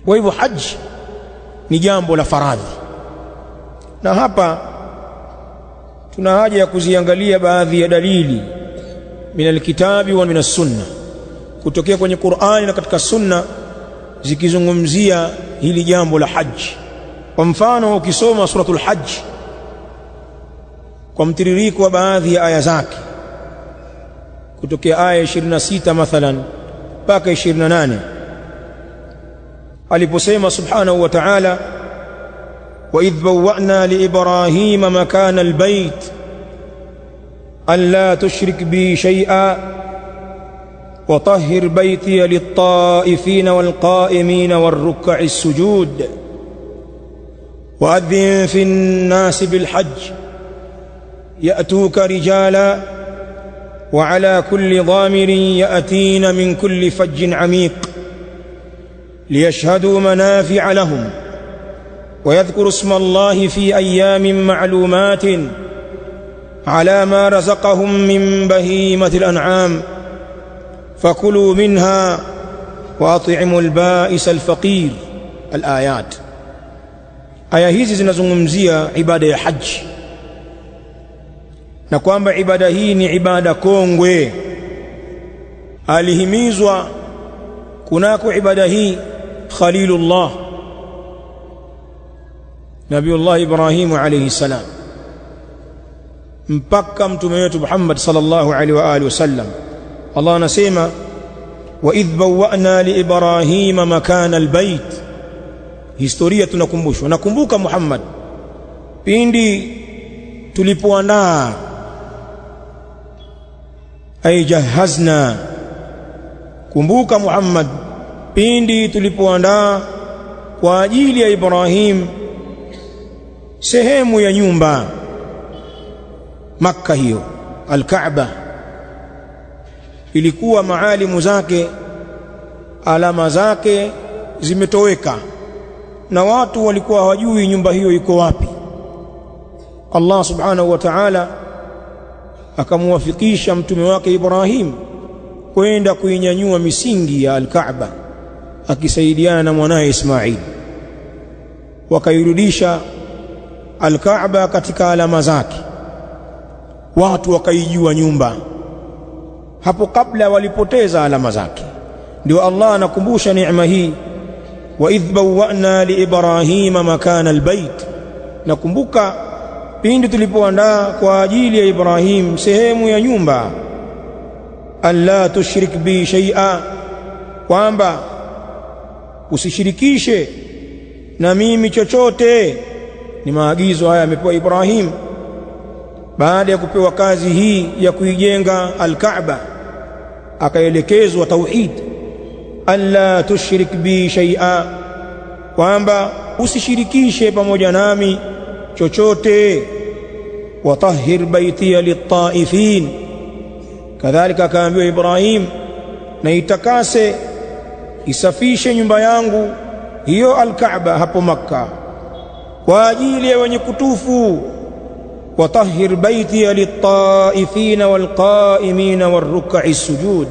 Kwa hivyo haji ni jambo la faradhi, na hapa tuna haja ya kuziangalia baadhi ya dalili min alkitabi wa min as-sunna, kutokea kwenye Qur'ani na katika sunna zikizungumzia hili jambo la haji. Kwa mfano, ukisoma suratul hajj kwa mtiririko wa baadhi ya aya zake kutokea aya 26 mathalan mpaka 28, aliposema subhanahu wa ta'ala, wa idh bawwa'na li ibrahima makana albayt an la tushrik bi shay'a wa tahhir baytiya lit-ta'ifina wal-qa'imina war-ruk'i as-sujud wa adhin fi an-nasi bil-hajj ya'tuka rijala wa ala kulli dhamirin ya'tina min kulli fajjin 'amiq liyashhadu manafi'a lahum wa yadhkuru isma Allahi fi ayyamin ma'lumatin ala ma razaqahum min bahimatil an'am fakulu minha wa at'imul ba'isal faqir. Al-ayat. Aya hizi zinazungumzia ibada ya haji na kwamba ibada hii ni ibada kongwe. Alihimizwa kunako ibada hii Khalilullah Nabiullah Ibrahim alayhi salam mpaka mtume wetu Muhammad sallallahu alaihi wa alihi wasallam. Allah anasema, wa idh bawwa'na li Ibrahima makana albayt. Historia tunakumbushwa. Nakumbuka Muhammad pindi tulipoandaa, ay jahazna, kumbuka Muhammad pindi tulipoandaa kwa ajili ya Ibrahim sehemu ya nyumba Makka. Hiyo Al-Kaaba ilikuwa maalimu zake, alama zake zimetoweka na watu walikuwa hawajui nyumba hiyo iko wapi. Allah subhanahu wa ta'ala akamuwafikisha mtume wake Ibrahim kwenda kuinyanyua misingi ya Al-Kaaba akisaidiana na mwanae Ismail, wakairudisha Al-Kaaba katika alama zake, watu wakaijua nyumba. Hapo kabla walipoteza alama zake. Ndio Allah anakumbusha neema hii, wa idh bawwa'na li Ibrahima makana albayt. Nakumbuka pindi tulipoandaa kwa ajili ya Ibrahim sehemu ya nyumba, alla tushrik bi shay'a, kwamba usishirikishe na mimi chochote. Ni maagizo haya amepewa Ibrahim baada ya kupewa kazi hii ya kuijenga Al-Kaaba, akaelekezwa tauhid, alla tushrik bi shay'a, kwamba usishirikishe pamoja nami chochote. Wa tahhir baytiya lit-ta'ifin, kadhalika akaambiwa Ibrahim, na itakase, isafishe nyumba yangu hiyo Al-Kaaba hapo Makka kwa ajili ya wenye kutufu. Wa tahhir baytiya lit-ta'ifina wal-qa'imina war-ruk'i as-sujud,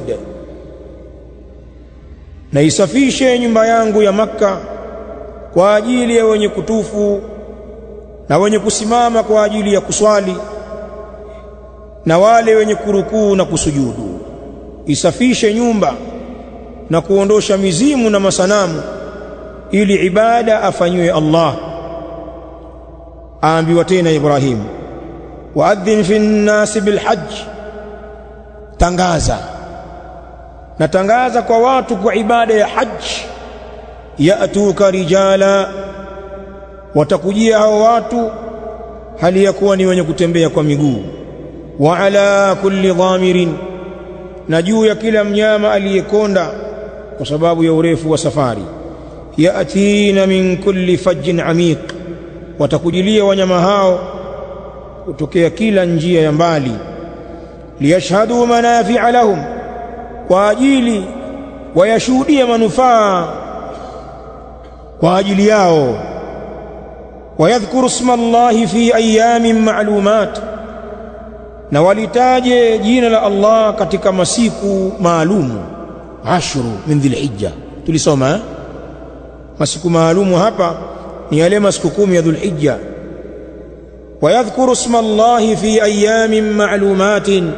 na isafishe nyumba yangu ya Makka kwa ajili ya wenye kutufu na wenye kusimama kwa ajili ya kuswali na wale wenye kurukuu na kusujudu. Isafishe nyumba na kuondosha mizimu na masanamu ili ibada afanywe Allah. Aambiwa tena Ibrahim, waadhin fi nnasi bilhajj, tangaza na tangaza kwa watu kwa ibada ya haji. Ya'tuka rijala, watakujia hao watu hali ya kuwa ni wenye kutembea kwa miguu. Wa ala kulli dhamirin, na juu ya kila mnyama aliyekonda kwa sababu ya urefu wa safari. Ya'tina min kulli fajjin amiq, watakujilia wanyama hao kutokea kila njia ya mbali. Liyashhadu manafi'a lahum, kwa ajili wayashuhudia manufaa kwa ajili yao. Wayadhkuru isma Allahi fi ayamin ma'lumat, na walitaje jina la Allah katika masiku maalumu. Ashru min dhilhijja, tulisoma Masiku maalumu hapa ni yale masiku 10 ya Dhulhijja. Wayadhkuru isma Allahi fi ayamin ma'lumatin,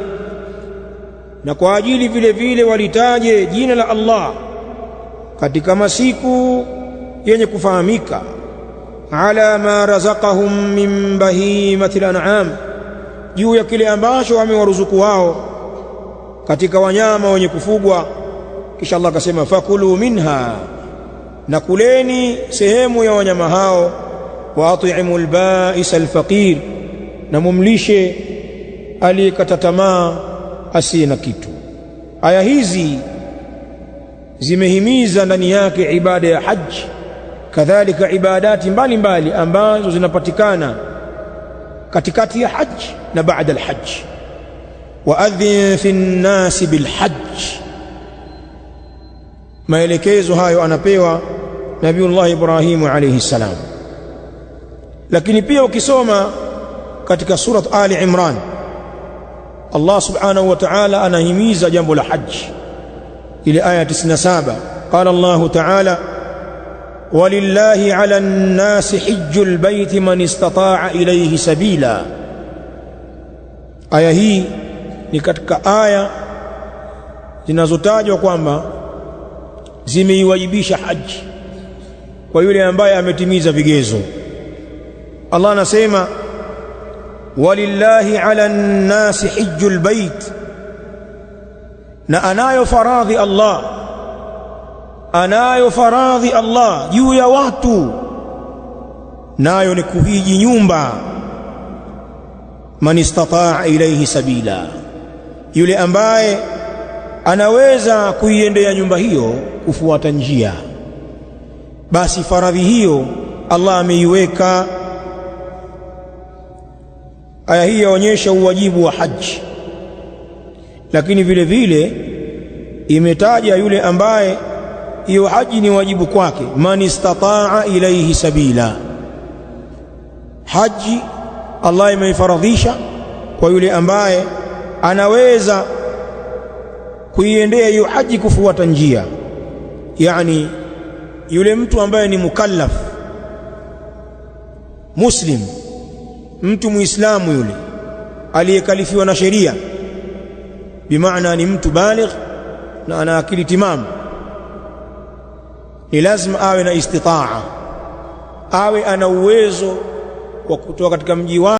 na kwa ajili vile vile walitaje jina la Allah katika masiku yenye kufahamika. Ala ma razaqahum min bahimatil an'am, juu ya kile ambacho amewaruzuku wao katika wanyama wenye kufugwa. Kisha Allah akasema fakulu minha, na kuleni sehemu ya wanyama hao. Wa at'imul ba'is alfaqir, na mumlishe aliyekata tamaa asiye na kitu. Aya hizi zimehimiza ndani yake ibada ya haji, kadhalika ibadati mbalimbali ambazo zinapatikana katikati ya haji na baada al-haji. Waadhin fi nnasi bilhaji, maelekezo hayo anapewa Nabiullah Ibrahimu alayhi salam. Lakini pia ukisoma katika surat Ali Imran, Allah subhanahu wa ta'ala anahimiza jambo la haji, ile aya 97. Qala Allah ta'ala walillahi ala nnasi hijjul baiti man istata'a ilayhi sabila. Aya hii ni katika aya zinazotajwa kwamba zimeiwajibisha haji kwa yule ambaye ametimiza vigezo. Allah anasema walillahi ala nnasi hijjul bait, na anayo faradhi Allah juu ya watu, nayo ni kuhiji nyumba. Man istata'a ilayhi sabila, yule ambaye anaweza kuiendea nyumba hiyo kufuata njia, basi faradhi hiyo Allah ameiweka. Aya hii yaonyesha uwajibu wa haji, lakini vile vile imetaja yule ambaye hiyo haji ni wajibu kwake. Man istata'a ilayhi sabila, haji Allah imeifaradhisha kwa yule ambaye anaweza kuiendea hiyo haji kufuata njia, yani yule mtu ambaye ni mukallaf muslim, mtu muislamu yule aliyekalifiwa na sheria, bimaana ni mtu baligh na ana akili timamu, ni lazima awe na istitaa, awe ana uwezo wa kutoka katika mji wake